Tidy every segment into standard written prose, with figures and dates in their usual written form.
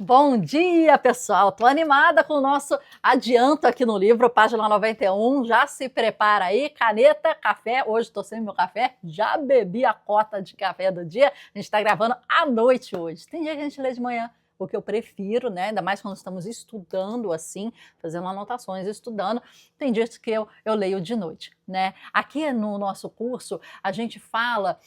Bom dia, pessoal! Tô animada com o nosso adianto aqui no livro, página 91. Já se prepara aí, caneta, café. Hoje tô sem meu café, já bebi a cota de café do dia. A gente tá gravando à noite hoje. Tem dia que a gente lê de manhã, o que eu prefiro, né? Ainda mais quando estamos estudando assim, fazendo anotações, estudando. Tem dias que eu leio de noite, né? Aqui no nosso curso, a gente fala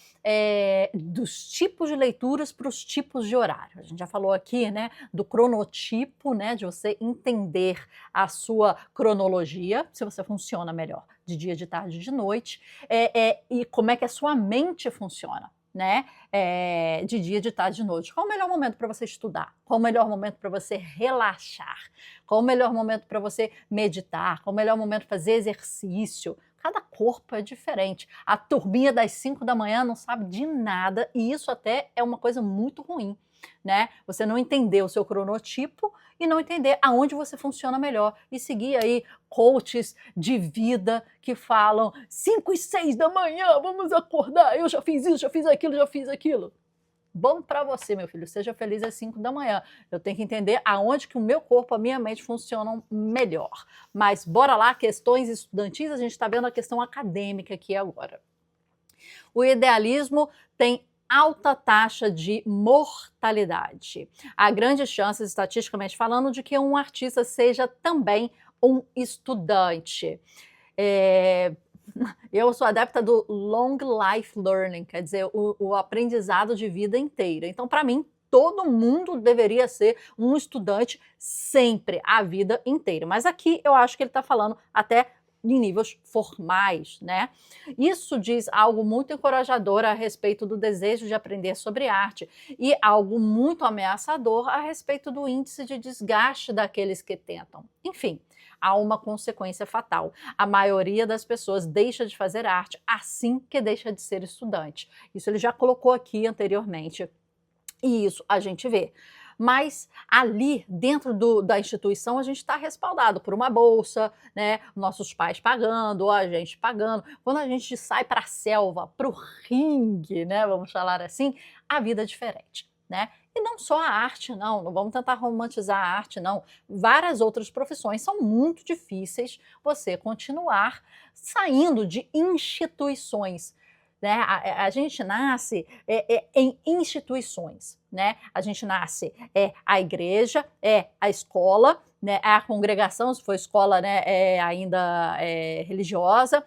dos tipos de leituras para os tipos de horário. A gente já falou aqui, né, do cronotipo, né, de você entender a sua cronologia, se você funciona melhor de dia, de tarde, de noite, e como é que a sua mente funciona, né, de dia, de tarde, de noite. Qual o melhor momento para você estudar? Qual o melhor momento para você relaxar? Qual o melhor momento para você meditar? Qual o melhor momento para fazer exercício? Cada corpo é diferente. A turminha das 5 da manhã não sabe de nada e isso até é uma coisa muito ruim, né? Você não entender o seu cronotipo e não entender aonde você funciona melhor e seguir aí coaches de vida que falam 5 e 6 da manhã, vamos acordar, eu já fiz isso, já fiz aquilo, já fiz aquilo. Bom para você, meu filho, seja feliz às 5 da manhã. Eu tenho que entender aonde que o meu corpo, a minha mente funcionam melhor. Mas bora lá, questões estudantis, a gente está vendo a questão acadêmica aqui agora. O idealismo tem alta taxa de mortalidade. Há grandes chances, estatisticamente falando, de que um artista seja também um estudante. Eu sou adepta do long life learning, quer dizer, o aprendizado de vida inteira. Então, para mim, todo mundo deveria ser um estudante sempre, a vida inteira. Mas aqui eu acho que ele está falando até em níveis formais, né? Isso diz algo muito encorajador a respeito do desejo de aprender sobre arte e algo muito ameaçador a respeito do índice de desgaste daqueles que tentam. Enfim, há uma consequência fatal. A maioria das pessoas deixa de fazer arte assim que deixa de ser estudante. Isso ele já colocou aqui anteriormente. E isso a gente vê. Mas ali, dentro da instituição, a gente está respaldado por uma bolsa, né? Nossos pais pagando, ou a gente pagando. Quando a gente sai para a selva, para o ringue, né? Vamos falar assim, a vida é diferente, né? E não só a arte, não vamos tentar romantizar a arte, não. Várias outras profissões são muito difíceis você continuar saindo de instituições. Né? A gente nasce em instituições, né? A gente nasce a igreja, a escola, né? A congregação, se for escola, né? Ainda religiosa,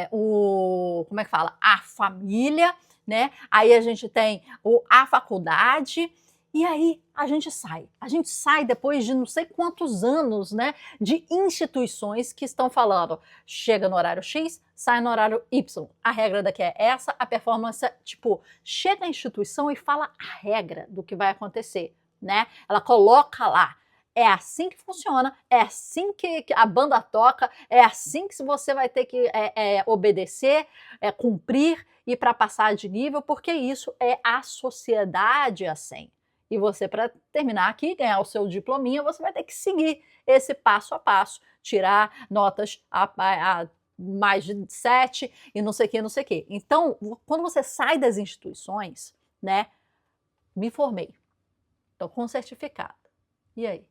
como é que fala? A família, né? Aí a gente tem a faculdade. E aí a gente sai depois de não sei quantos anos, né, de instituições que estão falando, chega no horário X, sai no horário Y. A regra daqui é essa, a performance é, tipo, chega a instituição e fala a regra do que vai acontecer, né? Ela coloca lá. É assim que funciona, é assim que a banda toca, é assim que você vai ter que obedecer, cumprir e para passar de nível, porque isso é a sociedade assim. E você, para terminar aqui, ganhar o seu diplominha, você vai ter que seguir esse passo a passo, tirar notas a mais de 7 e não sei o que, não sei o que. Então, quando você sai das instituições, né, me formei, estou com certificado. E aí?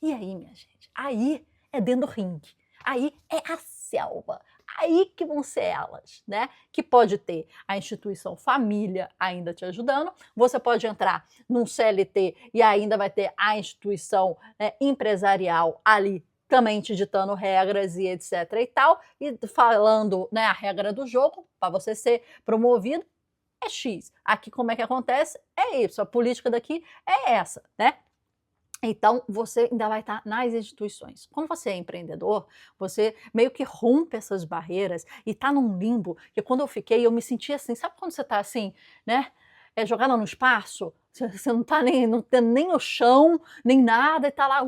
E aí, minha gente? Aí é dentro do ringue. Aí é a selva. Aí que vão ser elas, né? Que pode ter a instituição família ainda te ajudando, você pode entrar num CLT e ainda vai ter a instituição empresarial ali também te ditando regras e etc e tal, e falando, né, a regra do jogo, para você ser promovido, é X. Aqui como é que acontece? É Y. A política daqui é essa, né? Então, você ainda vai estar nas instituições. Quando você é empreendedor, você meio que rompe essas barreiras e está num limbo, que quando eu fiquei, eu me senti assim, sabe quando você está assim, né, jogada no espaço? Você não está não tem nem o chão, nem nada, e está lá,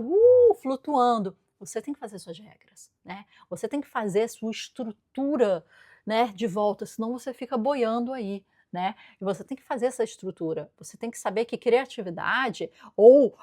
flutuando. Você tem que fazer suas regras, né? Você tem que fazer sua estrutura, né, de volta, senão você fica boiando aí. Né? E você tem que fazer essa estrutura, você tem que saber que criatividade ou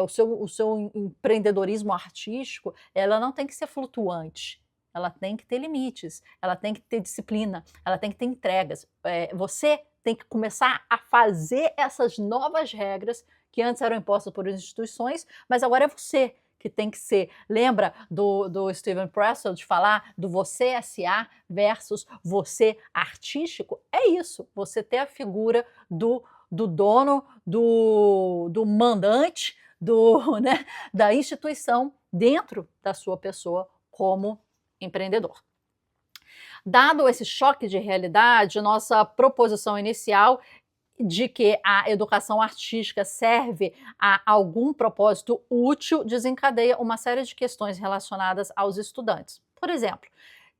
o seu empreendedorismo artístico, ela não tem que ser flutuante, ela tem que ter limites, ela tem que ter disciplina, ela tem que ter entregas. Você tem que começar a fazer essas novas regras que antes eram impostas por instituições, mas agora é você que tem que ser. Lembra do Steven Pressfield de falar do você SA versus você artístico? É isso, você ter a figura do dono, do mandante, né, da instituição dentro da sua pessoa como empreendedor. Dado esse choque de realidade, nossa proposição inicial de que a educação artística serve a algum propósito útil desencadeia uma série de questões relacionadas aos estudantes. Por exemplo,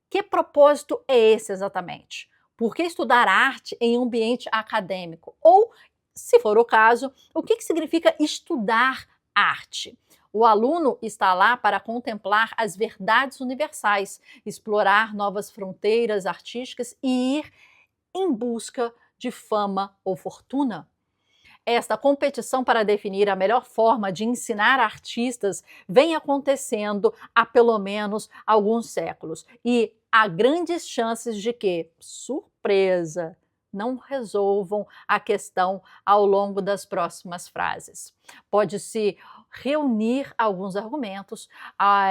que propósito é esse exatamente? Por que estudar arte em ambiente acadêmico? Ou, se for o caso, o que significa estudar arte? O aluno está lá para contemplar as verdades universais, explorar novas fronteiras artísticas e ir em busca de fama ou fortuna. Esta competição para definir a melhor forma de ensinar artistas vem acontecendo há pelo menos alguns séculos e há grandes chances de que, surpresa, não resolvam a questão ao longo das próximas frases. Pode-se reunir alguns argumentos,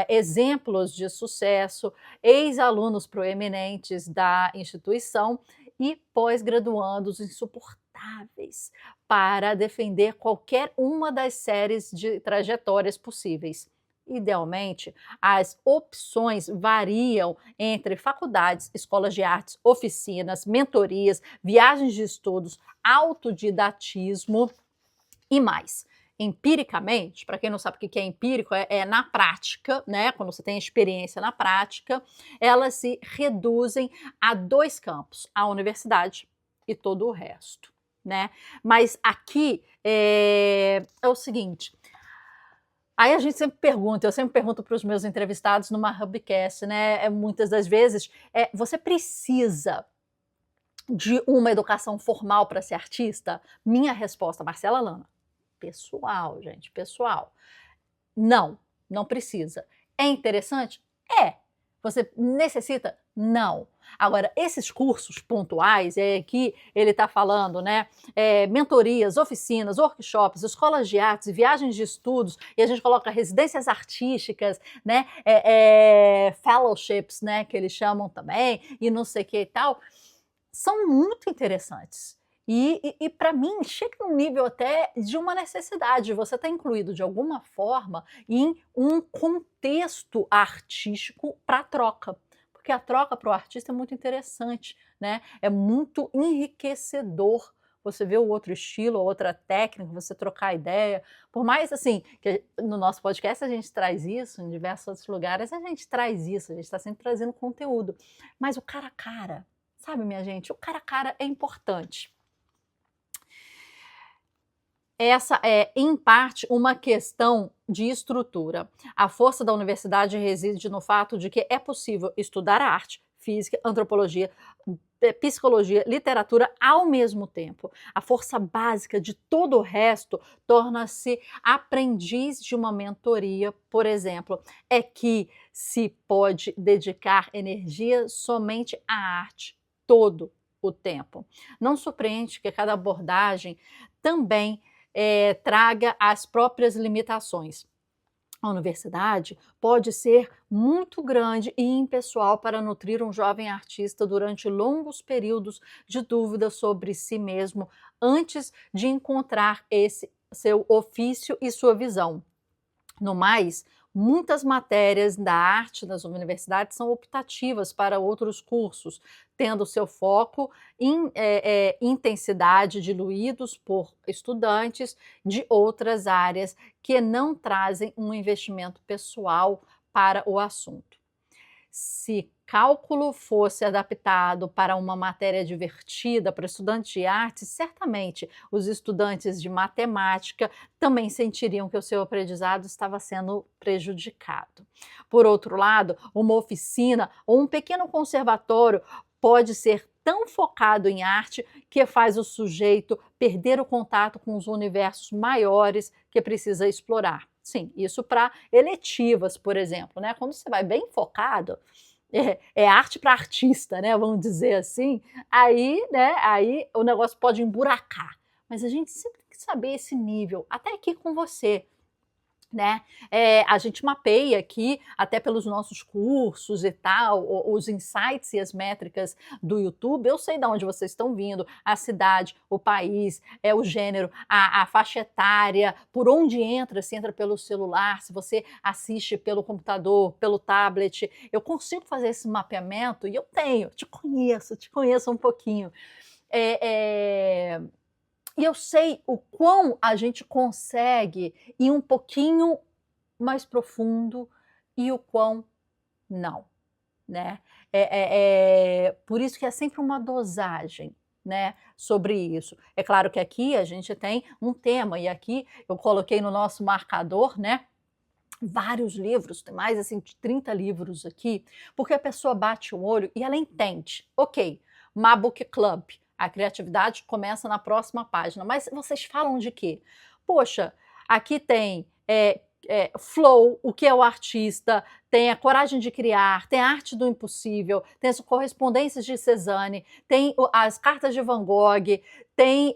exemplos de sucesso, ex-alunos proeminentes da instituição e pós-graduandos insuportáveis para defender qualquer uma das séries de trajetórias possíveis. Idealmente, as opções variam entre faculdades, escolas de artes, oficinas, mentorias, viagens de estudos, autodidatismo e mais. Empiricamente, para quem não sabe o que é empírico, é na prática, né? Quando você tem experiência na prática, elas se reduzem a dois campos, a universidade e todo o resto, né? Mas aqui é o seguinte, aí a gente sempre pergunta, eu sempre pergunto para os meus entrevistados numa Hubcast, né? Muitas das vezes, você precisa de uma educação formal para ser artista? Minha resposta, Marcela Lana, pessoal, gente, pessoal. Não, não precisa. É interessante? É. Você necessita? Não. Agora, esses cursos pontuais, que ele está falando, né? Mentorias, oficinas, workshops, escolas de artes, viagens de estudos, e a gente coloca residências artísticas, né? Fellowships, né? Que eles chamam também, e não sei o que e tal, são muito interessantes. E para mim, chega num nível até de uma necessidade. Você está incluído de alguma forma em um contexto artístico para troca. Porque a troca para o artista é muito interessante, né? É muito enriquecedor você ver o outro estilo, outra técnica, você trocar ideia. Por mais assim, que no nosso podcast a gente traz isso, em diversos outros lugares a gente traz isso, a gente está sempre trazendo conteúdo. Mas o cara a cara, sabe, minha gente? O cara a cara é importante. Essa é, em parte, uma questão de estrutura. A força da universidade reside no fato de que é possível estudar arte, física, antropologia, psicologia, literatura ao mesmo tempo. A força básica de todo o resto torna-se aprendiz de uma mentoria, por exemplo, é que se pode dedicar energia somente à arte todo o tempo. Não surpreende que cada abordagem também traga as próprias limitações. A universidade pode ser muito grande e impessoal para nutrir um jovem artista durante longos períodos de dúvida sobre si mesmo antes de encontrar esse seu ofício e sua visão. No mais, muitas matérias da arte das universidades são optativas para outros cursos, tendo seu foco em intensidade diluídos por estudantes de outras áreas que não trazem um investimento pessoal para o assunto. Se cálculo fosse adaptado para uma matéria divertida para estudantes de arte, certamente os estudantes de matemática também sentiriam que o seu aprendizado estava sendo prejudicado. Por outro lado, uma oficina ou um pequeno conservatório pode ser tão focado em arte que faz o sujeito perder o contato com os universos maiores que precisa explorar. Sim, isso para eletivas, por exemplo, né? Quando você vai bem focado, é arte para artista, né, vamos dizer assim, aí, né, aí o negócio pode emburacar. Mas a gente sempre tem que saber esse nível, até aqui com você, né? A gente mapeia aqui, até pelos nossos cursos e tal, os insights e as métricas do YouTube, eu sei de onde vocês estão vindo, a cidade, o país, o gênero, a faixa etária, por onde entra, se entra pelo celular, se você assiste pelo computador, pelo tablet, eu consigo fazer esse mapeamento e eu tenho, te conheço um pouquinho. E eu sei o quão a gente consegue ir um pouquinho mais profundo e o quão não, né? Por isso que é sempre uma dosagem, né, sobre isso. É claro que aqui a gente tem um tema, e aqui eu coloquei no nosso marcador, né, vários livros, tem mais assim de 30 livros aqui, porque a pessoa bate o olho e ela entende. Ok, My Book Club, a criatividade começa na próxima página, mas vocês falam de quê? Poxa, aqui tem flow, o que é o artista, tem a coragem de criar, tem a arte do impossível, tem as correspondências de Cezanne, tem as cartas de Van Gogh, tem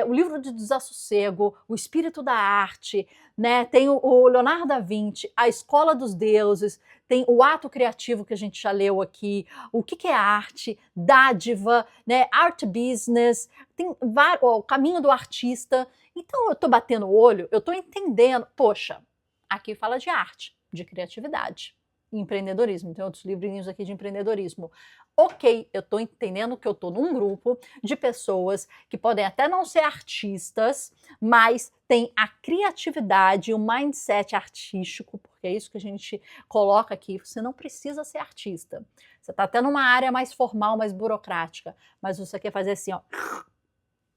o livro de Desassossego, o espírito da arte, né? Tem o Leonardo da Vinci, a escola dos deuses, tem o ato criativo que a gente já leu aqui, o que é arte, dádiva, né? Art business, tem o caminho do artista. Então eu estou batendo o olho, eu estou entendendo, poxa, aqui fala de arte, de criatividade, empreendedorismo, tem outros livrinhos aqui de empreendedorismo. Ok, eu estou entendendo que eu estou num grupo de pessoas que podem até não ser artistas, mas tem a criatividade e o mindset artístico, porque é isso que a gente coloca aqui. Você não precisa ser artista. Você está até numa área mais formal, mais burocrática, mas você quer fazer assim, ó,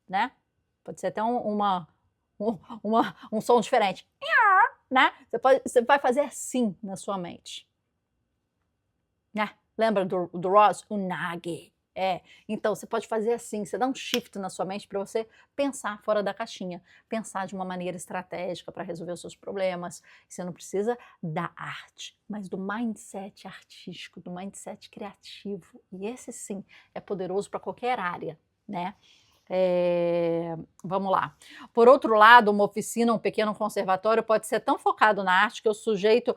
né? Pode ser até um som diferente, né? Você vai fazer assim na sua mente, né? Lembra do Ross? O Nage. Então você pode fazer assim, você dá um shift na sua mente para você pensar fora da caixinha, pensar de uma maneira estratégica para resolver os seus problemas. Você não precisa da arte, mas do mindset artístico, do mindset criativo. E esse sim é poderoso para qualquer área, né? Vamos lá. Por outro lado, uma oficina, um pequeno conservatório pode ser tão focado na arte que o sujeito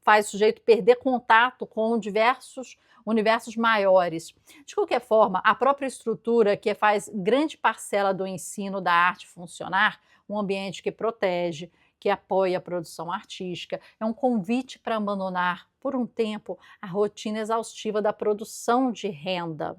faz o sujeito perder contato com diversos universos maiores. De qualquer forma, a própria estrutura que faz grande parcela do ensino da arte funcionar, um ambiente que protege, que apoia a produção artística, é um convite para abandonar, por um tempo, a rotina exaustiva da produção de renda.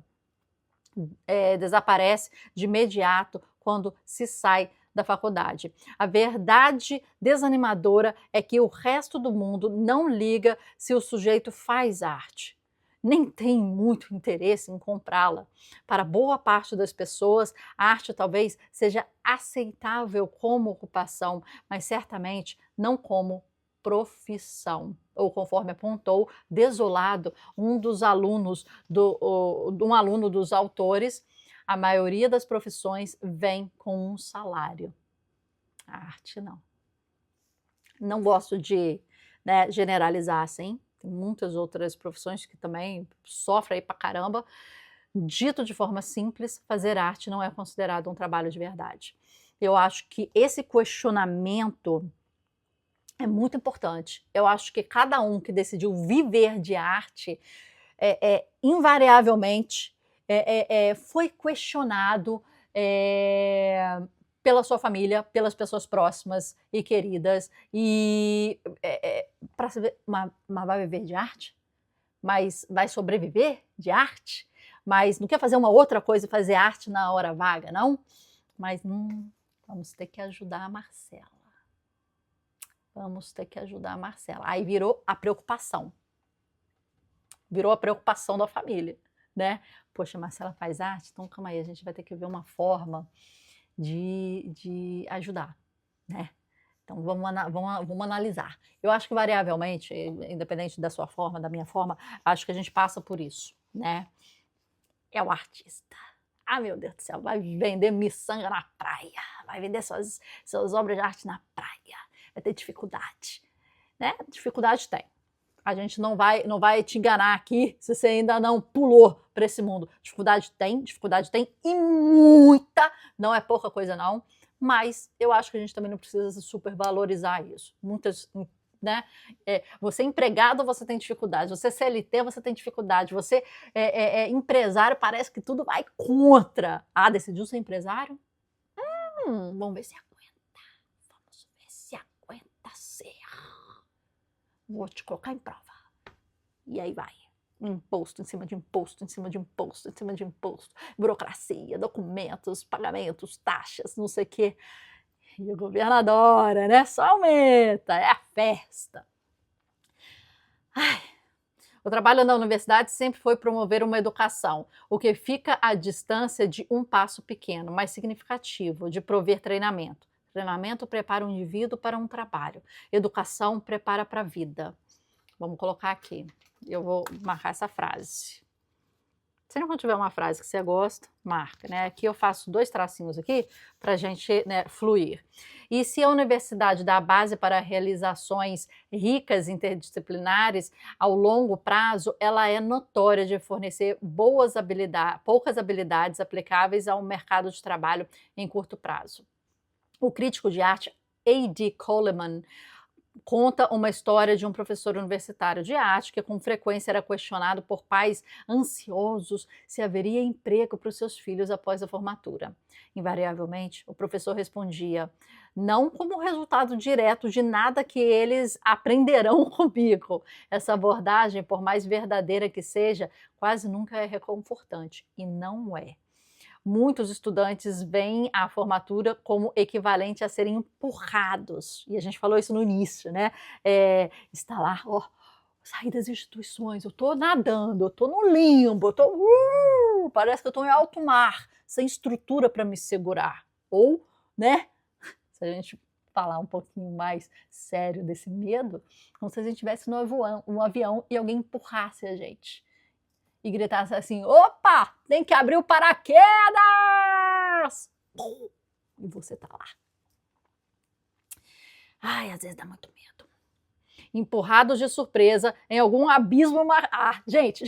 Desaparece de imediato quando se sai da faculdade. A verdade desanimadora é que o resto do mundo não liga se o sujeito faz arte, nem tem muito interesse em comprá-la. Para boa parte das pessoas, a arte talvez seja aceitável como ocupação, mas certamente não como profissão. Ou conforme apontou, desolado, um aluno dos autores, a maioria das profissões vem com um salário. A arte não. Não gosto de, né, generalizar assim, tem muitas outras profissões que também sofrem aí pra caramba. Dito de forma simples, fazer arte não é considerado um trabalho de verdade. Eu acho que esse questionamento é muito importante. Eu acho que cada um que decidiu viver de arte, invariavelmente, foi questionado pela sua família, pelas pessoas próximas e queridas, e para saber, mas vai viver de arte? Mas vai sobreviver de arte? Mas não quer fazer uma outra coisa e fazer arte na hora vaga, não? Mas vamos ter que ajudar a Marcela. Vamos ter que ajudar a Marcela. Aí virou a preocupação. Virou a preocupação da família, né? Poxa, Marcela faz arte? Então calma aí, a gente vai ter que ver uma forma de ajudar, né? Então vamos analisar. Eu acho que variavelmente, independente da sua forma, da minha forma, acho que a gente passa por isso, né? É o artista. Ah, meu Deus do céu, vai vender miçanga na praia, vai vender suas obras de arte na praia, vai ter dificuldade, né? Dificuldade tem. A gente não vai te enganar aqui se você ainda não pulou para esse mundo. Dificuldade tem e muita, não é pouca coisa não, mas eu acho que a gente também não precisa supervalorizar isso. Muitas, né? Você é empregado, você tem dificuldade. Você é CLT, você tem dificuldade. Você é empresário, parece que tudo vai contra. Ah, decidiu ser empresário? Vamos ver se aguenta. Vamos ver se aguenta ser. Vou te colocar em prova. E aí vai. Imposto em cima de imposto, em cima de imposto, em cima de imposto. Burocracia, documentos, pagamentos, taxas, não sei o quê. E o governo adora, né? Só aumenta, é a festa. Ai. O trabalho na universidade sempre foi promover uma educação, o que fica à distância de um passo pequeno, mas significativo, de prover treinamento. Treinamento prepara o indivíduo para um trabalho. Educação prepara para a vida. Vamos colocar aqui. Eu vou marcar essa frase. Se não tiver uma frase que você gosta, marca, né? Aqui eu faço 2 tracinhos aqui para a gente, né, fluir. E se a universidade dá a base para realizações ricas interdisciplinares ao longo prazo, ela é notória de fornecer poucas habilidades aplicáveis ao mercado de trabalho em curto prazo. O crítico de arte A.D. Coleman conta uma história de um professor universitário de arte que com frequência era questionado por pais ansiosos se haveria emprego para os seus filhos após a formatura. Invariavelmente, o professor respondia: não como resultado direto de nada que eles aprenderão comigo. Essa abordagem, por mais verdadeira que seja, quase nunca é reconfortante, e não é. Muitos estudantes veem a formatura como equivalente a serem empurrados, e a gente falou isso no início, né? Está lá, ó, sair das instituições, eu estou nadando, eu estou no limbo, parece que eu estou em alto mar, sem estrutura para me segurar. Ou, né, se a gente falar um pouquinho mais sério desse medo, como se a gente estivesse no avião e alguém empurrasse a gente. E gritasse assim: opa, tem que abrir o paraquedas! E você tá lá. Ai, às vezes dá muito medo. Empurrados de surpresa em algum abismo. Gente,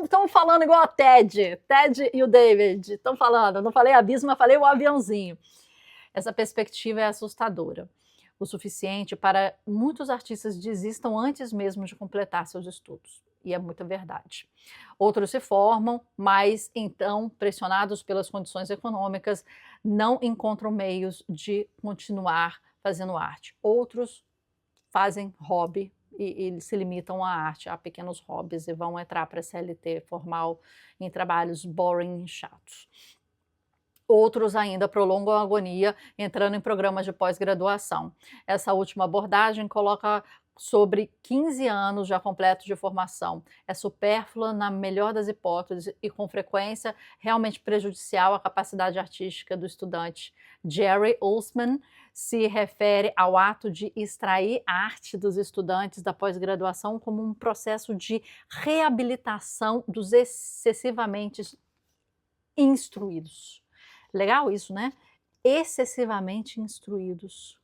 estão falando igual a Ted e o David. Estão falando, não falei abismo, mas falei o aviãozinho. Essa perspectiva é assustadora. O suficiente para muitos artistas desistam antes mesmo de completar seus estudos. E é muita verdade. Outros se formam, mas então, pressionados pelas condições econômicas, não encontram meios de continuar fazendo arte. Outros fazem hobby e se limitam à arte, a pequenos hobbies, e vão entrar para a CLT formal em trabalhos boring e chatos. Outros ainda prolongam a agonia entrando em programas de pós-graduação. Essa última abordagem coloca sobre 15 anos já completos de formação. É supérflua na melhor das hipóteses e, com frequência, realmente prejudicial à capacidade artística do estudante. Jerry Ullman se refere ao ato de extrair a arte dos estudantes da pós-graduação como um processo de reabilitação dos excessivamente instruídos. Legal isso, né? Excessivamente instruídos.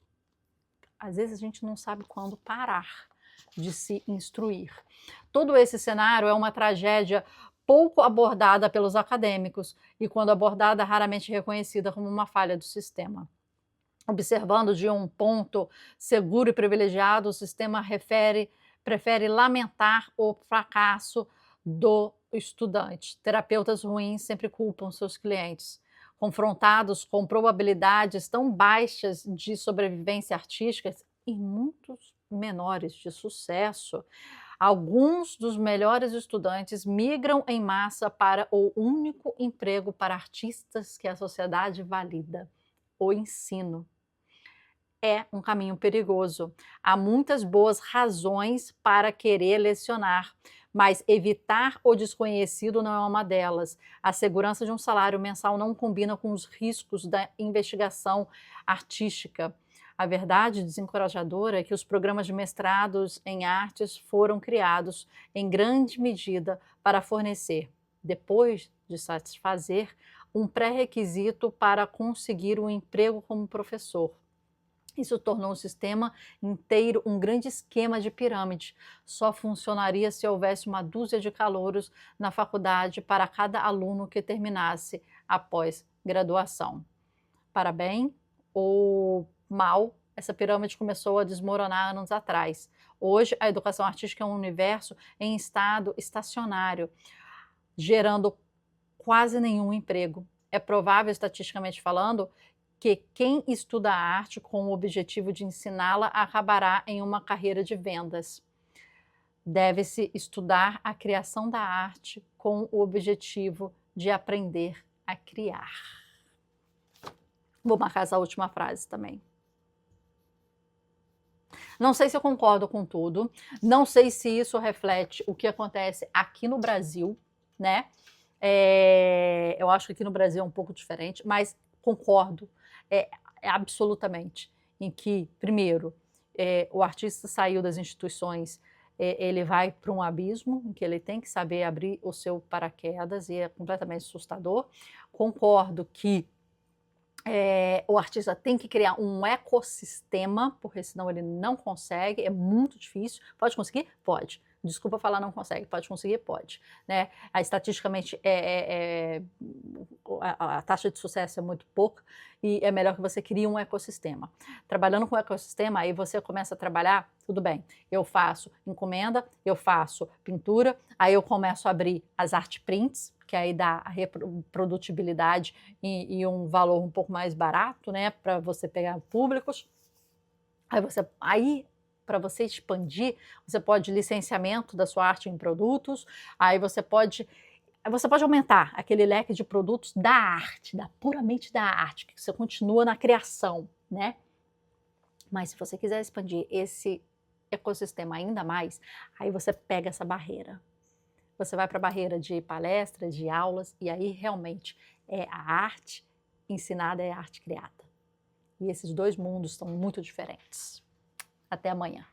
Às vezes a gente não sabe quando parar de se instruir. Todo esse cenário é uma tragédia pouco abordada pelos acadêmicos e, quando abordada, raramente reconhecida como uma falha do sistema. Observando de um ponto seguro e privilegiado, o sistema prefere lamentar o fracasso do estudante. Terapeutas ruins sempre culpam seus clientes. Confrontados com probabilidades tão baixas de sobrevivência artística e muitos menores de sucesso, alguns dos melhores estudantes migram em massa para o único emprego para artistas que a sociedade valida: o ensino. É um caminho perigoso. Há muitas boas razões para querer lecionar, mas evitar o desconhecido não é uma delas. A segurança de um salário mensal não combina com os riscos da investigação artística. A verdade desencorajadora é que os programas de mestrados em artes foram criados, em grande medida, para fornecer, depois de satisfazer, um pré-requisito para conseguir um emprego como professor. Isso tornou o sistema inteiro um grande esquema de pirâmide. Só funcionaria se houvesse uma dúzia de calouros na faculdade para cada aluno que terminasse após graduação. Para bem ou mal, essa pirâmide começou a desmoronar anos atrás. Hoje, a educação artística é um universo em estado estacionário, gerando quase nenhum emprego. É provável, estatisticamente falando, que quem estuda a arte com o objetivo de ensiná-la acabará em uma carreira de vendas. Deve-se estudar a criação da arte com o objetivo de aprender a criar. Vou marcar essa última frase também. Não sei se eu concordo com tudo, não sei se isso reflete o que acontece aqui no Brasil, né? Eu acho que aqui no Brasil é um pouco diferente, mas concordo absolutamente em que, primeiro, o artista saiu das instituições, ele vai para um abismo em que ele tem que saber abrir o seu paraquedas e é completamente assustador. Concordo que o artista tem que criar um ecossistema, porque senão ele não consegue, é muito difícil. Pode conseguir? Pode. Desculpa falar não consegue, pode conseguir? Pode. Né? Estatisticamente, a taxa de sucesso é muito pouca e é melhor que você crie um ecossistema. Trabalhando com o ecossistema, aí você começa a trabalhar, tudo bem, eu faço encomenda, eu faço pintura, aí eu começo a abrir as art prints, que aí dá a reprodutibilidade e um valor um pouco mais barato, né, para você pegar públicos. Aí para você expandir, você pode licenciamento da sua arte em produtos, aí você pode aumentar aquele leque de produtos da arte, puramente da arte, que você continua na criação, né? Mas se você quiser expandir esse ecossistema ainda mais, aí você pega essa barreira. Você vai para a barreira de palestras, de aulas, e aí realmente é a arte ensinada, é a arte criada. E esses dois mundos são muito diferentes. Até amanhã.